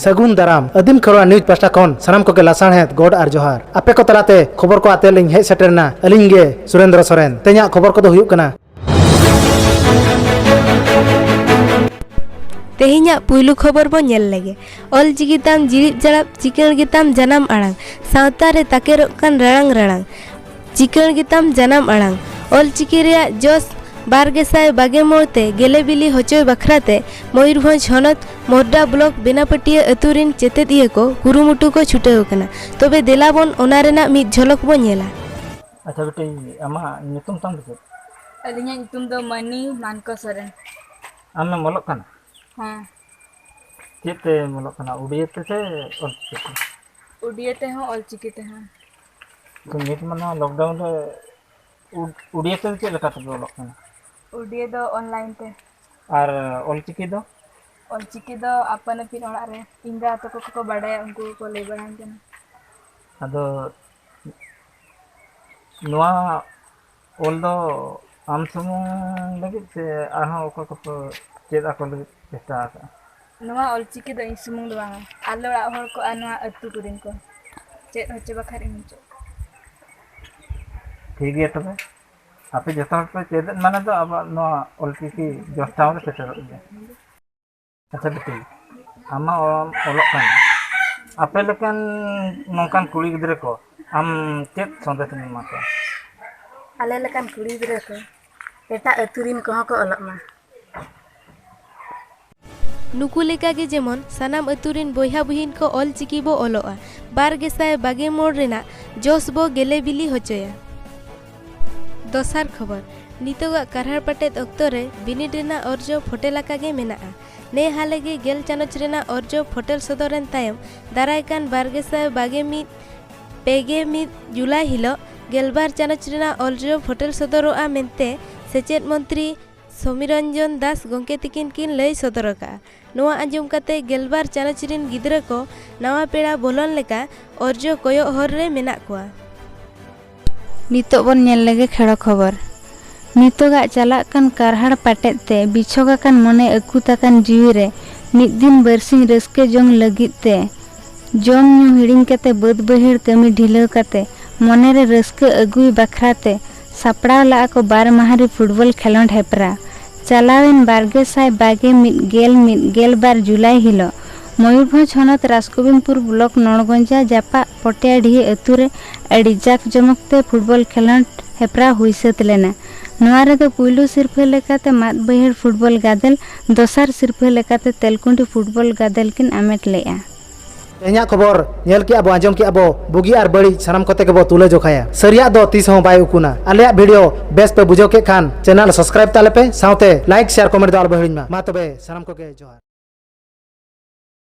सगुन दाराम अदीम Kherwal news pasta खन सनाम को लासाणहेद गोड आर जोहार आपे को तलाते खबर को आते लिंग हेज सेटरना अलिंग गे सुरेंद्र सोरेन तेजा खबर को हुयुग कना तेहिया पुइलु खबर बो नेल लेगे ऑल चिकिताम जिरिब जड़ाब चिकन गिताम जनाम आड़ांग सावता रे ताकेरो कान रड़ांग रड़ांग चिकन गिताम जनाम आड़ांग ऑल चिकी रेया जोस 2022 ते गेले बिली होचोय बखराते मयूरभंज हनत मोरडा ब्लॉक बेनापटिया अतुरिन चेतेदिया को कुरुमुटु को छुटेव कना तबे देलाबन ओना रेना मिद झलक बो नेला। अच्छा बेटे आमा नितुम ताम दे अलिया नितुम दो मनी मानको सोरेन आमे मोलक कना हां चेते मोलक कना उड़ियते से ऑल चिकी उड़ियते हो ऑल चिकी ते हां तो नित मना लॉकडाउन रे उड़ियते से लका तो मोलक कना उड़िय दो ऑनलाइन ते और ऑल चिकी दो अपन फिर ओड़ा रे इंगा तो को बाडे उनको को ले बड़ान कना अदो नोआ ऑल दो आम समूह लगे से आहा ओको को चेदा को लगे चेष्टा आ नोआ ऑल चिकी दो इसमुंग दो आलोड़ा हर को आनवा अतु कुरिन को चेद होचे बखार इनचो ठीक है तबे आपे जता पे चेद माने तो अब नोआ ऑल चिकी जोस्टाव रे सेटर गया अच्छा बेटे आमा ओलक कान आपे लेकन नोकान कुड़ी गिदरे को आम चेद संदेश मा को आले लेकन कुड़ी गिदरे को एटा अतुरिन को को ओलक मा नुकु लेका के जेमन सनाम अतुरिन बोया बहिन को ऑल चिकी बो ओलोआ 2022 रेना जोस बो गेले बिली होचोया। दोसार खबर नितोगा कारहार पटेत अक्तो रे बिनिड रेना अर्जो फोटेलाका गे मेनाआ ने हाले गे गेल चानच रेना अर्जो फोटेल सदरेन तायम दारायकान 2021 पेगे मिद जुलाई हिलो गेलबार चानच रेना अर्जो फोटेल सदरोआ मेनते सेचेद मंत्री समीरंजन दास गंके तिकिन किन लय सदरका नोआ आंजम काते गेलबार चानच रिन गिद्रा को नवा पेड़ा बोलन लेका अर्जो कोयो हर रे मेना कोआ। नितो बन नेल लगे खेड़ खबर नितोगा चला कान कारहाड़ पाटेत ते बिछोगा कान मने अकुता कान जीवी रे मिद दिन बरसिंग रस्के जोंग लगित ते जोम न्यू हिडिंग कते बद बहिर कमी ढिलव कते मने रे रस्के अगुई बखराते सापड़ाव ला को 12 माहारी फुटबॉल खेलोंड हेपरा चलावेन 2022 गेल बार जुलाई हिलो मयूरभंज हनत राजगोविंदपुर ब्लॉक नौगंजा जापा पटियाडी अतुरे अड़ी जाक जमकते फुटबॉल खेलोंड हेपरा हुई सत लेना नोआ रे तो पुइलु सिरफे लेकाते मात बहिर फुटबॉल गादल दोसार सिरफे लेकाते तेलकुंडी फुटबॉल गादल किन आमेट लेया। तेजा खबर नेल के अब आंजम के अब बुगी आर बड़ी सनाम कोते के तुले जोखाया सरिया दो तीस हो बाय उकुना आले वीडियो बेस पे बुझो के खान चैनल सब्सक्राइब ताले पे साउते लाइक शेयर कमेंट दाल बहिड़िन मा तबे सनाम को के जोहार।